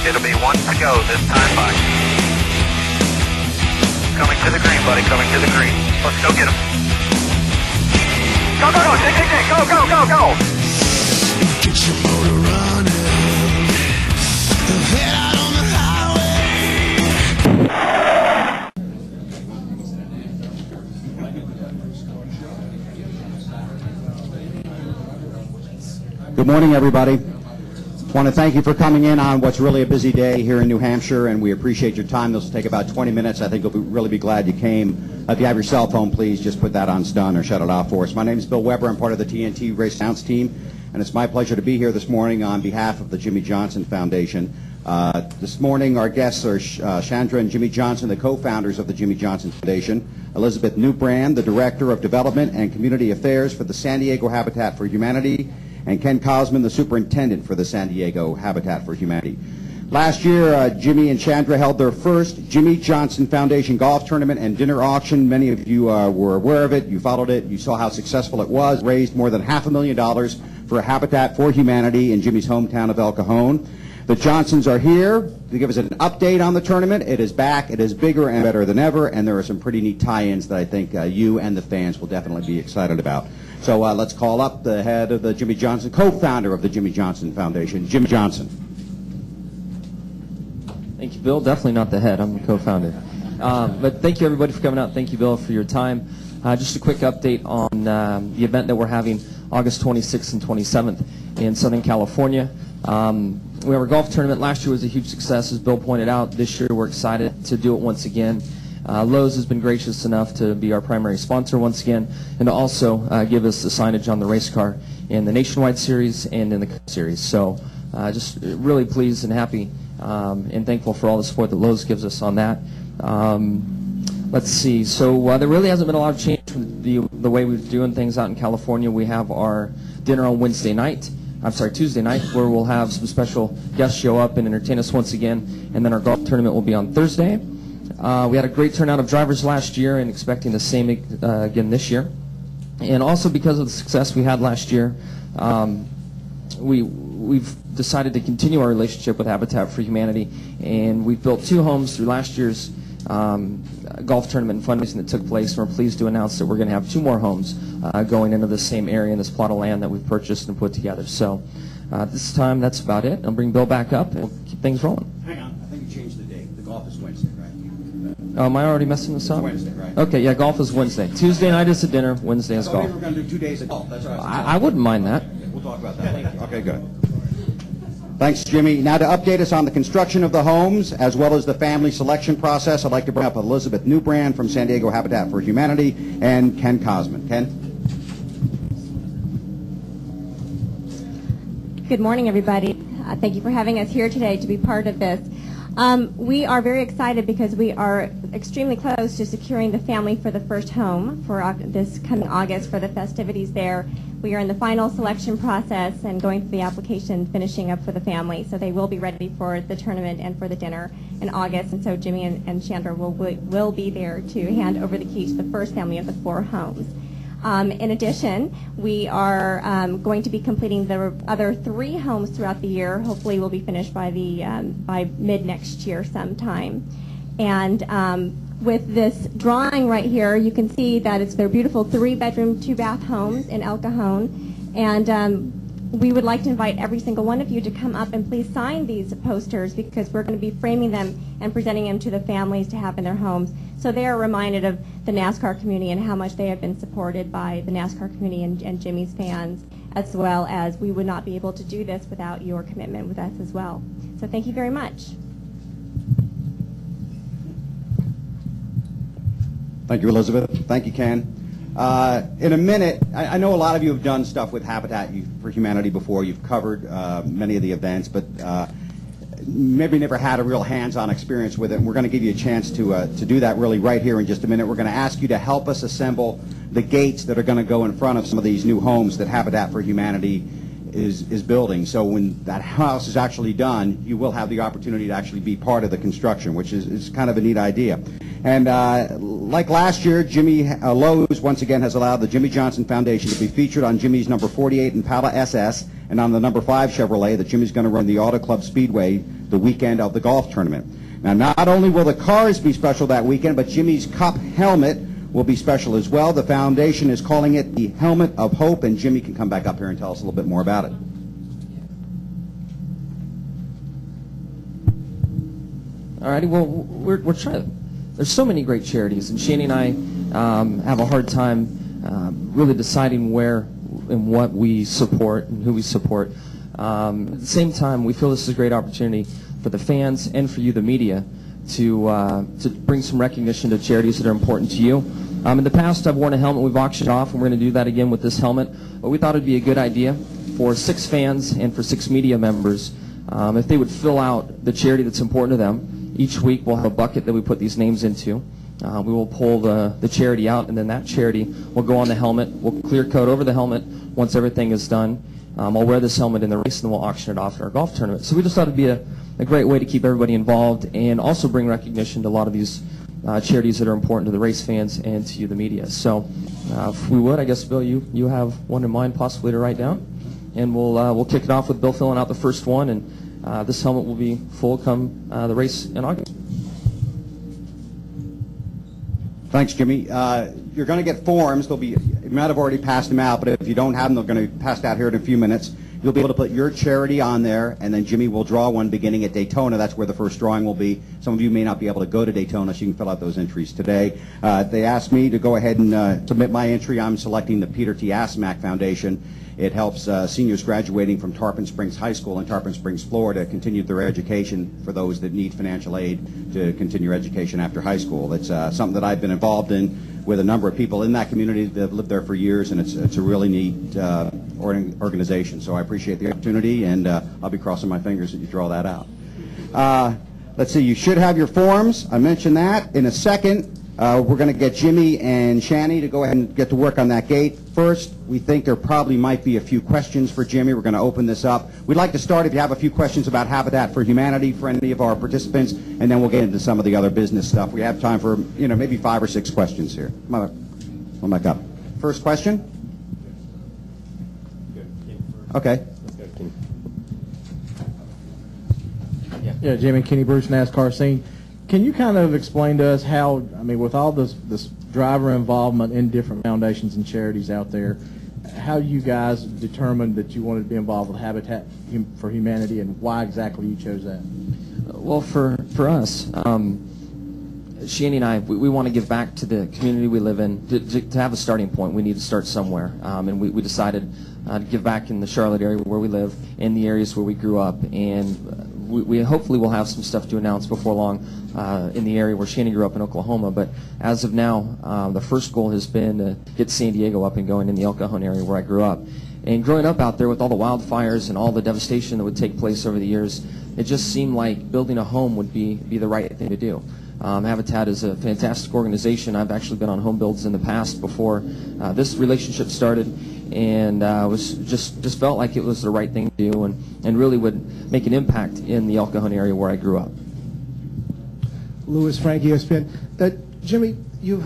It'll be one to go this time by. Coming to the green, buddy, coming to the green. Let's go get him. Go, go, go, dig, dig, dig, go, go, go, go. Get your motor running. Head out on the highway. Good morning, everybody. I want to thank you for coming in on what's really a busy day here in New Hampshire, and we appreciate your time. This will take about 20 minutes. I think you'll really be glad you came. If you have your cell phone, please just put that on stun or shut it off for us. My name is Bill Weber. I'm part of the TNT Race Announce team, and it's my pleasure to be here this morning on behalf of the Jimmie Johnson Foundation. This morning, our guests are Chandra and Jimmie Johnson, the co-founders of the Jimmie Johnson Foundation, Elizabeth Newbrand, the Director of Development and Community Affairs for the San Diego Habitat for Humanity, and Ken Cosman, the Superintendent for the San Diego Habitat for Humanity. Last year, Jimmie and Chandra held their first Jimmie Johnson Foundation golf tournament and dinner auction. Many of you were aware of it. You followed it. You saw how successful it was. Raised more than $500,000 for Habitat for Humanity in Jimmie's hometown of El Cajon. The Johnsons are here to give us an update on the tournament. It is back. It is bigger and better than ever, and there are some pretty neat tie-ins that I think you and the fans will definitely be excited about. So let's call up the head of the Jimmie Johnson, co-founder of the Jimmie Johnson Foundation, Jimmie Johnson. Thank you, Bill. Definitely not the head. I'm the co-founder. But thank you, everybody, for coming out. Thank you, Bill, for your time. Just a quick update on the event that we're having August 26th and 27th in Southern California. We have our golf tournament. Last year was a huge success, as Bill pointed out. This year we're excited to do it once again. Lowe's has been gracious enough to be our primary sponsor once again, and to also give us the signage on the race car in the Nationwide Series and in the Cup Series. So just really pleased and happy and thankful for all the support that Lowe's gives us on that. Let's see. So there really hasn't been a lot of change from the way we're doing things out in California. We have our dinner on Tuesday night, where we'll have some special guests show up and entertain us once again, and then our golf tournament will be on Thursday. We had a great turnout of drivers last year and expecting the same again this year. And also because of the success we had last year, we've decided to continue our relationship with Habitat for Humanity, and we've built 2 homes through last year's golf tournament and fundraising that took place. And we're pleased to announce that we're going to have 2 more homes going into the same area in this plot of land that we've purchased and put together. So this time, that's about it. I'll bring Bill back up and we'll keep things rolling. Hang on. I think you changed the date. The golf is Wednesday, right? Oh, am I already messing this up? Wednesday, right? Okay, yeah, golf is Wednesday. Tuesday night is the dinner. Wednesday is golf. We were going to do 2 days of golf. That's right. I wouldn't mind that. We'll talk about that later. Okay, good. Thanks, Jimmie. Now to update us on the construction of the homes as well as the family selection process, I'd like to bring up Elizabeth Newbrand from San Diego Habitat for Humanity and Ken Cosman. Ken? Good morning, everybody. Thank you for having us here today to be part of this. We are very excited because we are extremely close to securing the family for the first home for this coming August for the festivities there. We are in the final selection process and going through the application, finishing up for the family. So they will be ready for the tournament and for the dinner in August. And so Jimmie and Chandra will be there to hand over the key to the first family of the 4 homes. In addition, we are going to be completing the other 3 homes throughout the year. Hopefully we'll be finished by mid next year sometime. And with this drawing right here, you can see that it's their beautiful 3-bedroom, 2-bath homes in El Cajon. And we would like to invite every single one of you to come up and please sign these posters, because we're going to be framing them and presenting them to the families to have in their homes, so they are reminded of the NASCAR community and how much they have been supported by the NASCAR community and Jimmie's fans, as well as we would not be able to do this without your commitment with us as well. So thank you very much. Thank you, Elizabeth. Thank you, Ken. In a minute, I know a lot of you have done stuff with Habitat for Humanity before. You've covered many of the events, but maybe never had a real hands-on experience with it. And we're going to give you a chance to do that really right here in just a minute. We're going to ask you to help us assemble the gates that are going to go in front of some of these new homes that Habitat for Humanity is building. So when that house is actually done, you will have the opportunity to actually be part of the construction, which is kind of a neat idea. And like last year, Lowe's once again has allowed the Jimmie Johnson Foundation to be featured on Jimmie's number 48 Impala SS and on the number 5 Chevrolet that Jimmie's going to run the Auto Club Speedway the weekend of the golf tournament. Now, not only will the cars be special that weekend, but Jimmie's Cup helmet will be special as well. The foundation is calling it the Helmet of Hope, and Jimmie can come back up here and tell us a little bit more about it. All righty, well, we're trying. There's so many great charities, and Shani and I have a hard time really deciding where and what we support and who we support. At the same time, we feel this is a great opportunity for the fans and for you, the media, to bring some recognition to charities that are important to you. In the past, I've worn a helmet we've auctioned off, and we're going to do that again with this helmet. But we thought it would be a good idea for 6 fans and for 6 media members if they would fill out the charity that's important to them. Each week we'll have a bucket that we put these names into. We will pull the charity out, and then that charity will go on the helmet. We'll clear coat over the helmet once everything is done. I'll wear this helmet in the race, and then we'll auction it off at our golf tournament. So we just thought it would be a great way to keep everybody involved and also bring recognition to a lot of these charities that are important to the race fans and to you, the media. So if we would, I guess, Bill, you have one in mind possibly to write down, and we'll kick it off with Bill filling out the first one, and this helmet will be full come the race in August. Thanks, Jimmie. You're going to get forms. You might have already passed them out, but if you don't have them, they're going to be passed out here in a few minutes. You'll be able to put your charity on there, and then Jimmie will draw one beginning at Daytona. That's where the first drawing will be. Some of you may not be able to go to Daytona, so you can fill out those entries today. They asked me to go ahead and submit my entry. I'm selecting the Peter T. Asmack Foundation. It helps seniors graduating from Tarpon Springs High School in Tarpon Springs, Florida, continue their education for those that need financial aid to continue education after high school. It's something that I've been involved in with a number of people in that community that have lived there for years, and it's a really neat organization. So I appreciate the opportunity, and I'll be crossing my fingers that you draw that out. Let's see, you should have your forms. I mentioned that. In a second, we're going to get Jimmie and Shani to go ahead and get to work on that gate. First, we think there probably might be a few questions for Jimmie. We're going to open this up. We'd like to start if you have a few questions about Habitat for Humanity for any of our participants, and then we'll get into some of the other business stuff. We have time for, maybe 5 or 6 questions here. Come back up. First question? Okay. Yeah, Jimmie, Kenny Bruce, NASCAR scene. Can you kind of explain to us how, with all this driver involvement in different foundations and charities out there, how you guys determined that you wanted to be involved with Habitat for Humanity, and why exactly you chose that? Well, for us, Shani and I, we want to give back to the community we live in. To have a starting point, we need to start somewhere, and we decided to give back in the Charlotte area where we live, in the areas where we grew up, and we hopefully will have some stuff to announce before long in the area where Shani grew up in Oklahoma. But as of now, the first goal has been to get San Diego up and going in the El Cajon area where I grew up. And growing up out there with all the wildfires and all the devastation that would take place over the years, it just seemed like building a home would be the right thing to do. Habitat is a fantastic organization. I've actually been on home builds in the past before this relationship started, and was just felt like it was the right thing to do, and really would make an impact in the El Cajon area where I grew up. Louis Frank, ESPN. Jimmie, you're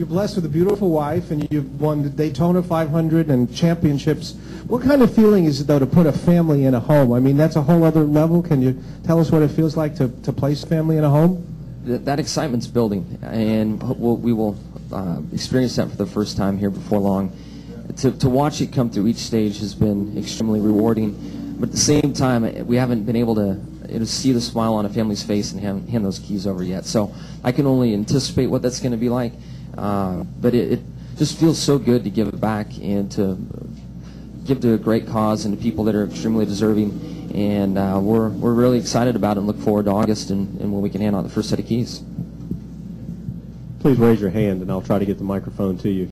blessed with a beautiful wife, and you've won the Daytona 500 and championships. What kind of feeling is it, though, to put a family in a home? That's a whole other level. Can you tell us what it feels like to place family in a home? That excitement's building, and we will experience that for the first time here before long. To watch it come through each stage has been extremely rewarding, but at the same time, we haven't been able to see the smile on a family's face and hand those keys over yet. So I can only anticipate what that's going to be like, but it just feels so good to give it back and to give to a great cause and to people that are extremely deserving. And we're really excited about it and look forward to August and when we can hand out the first set of keys. Please raise your hand, and I'll try to get the microphone to you.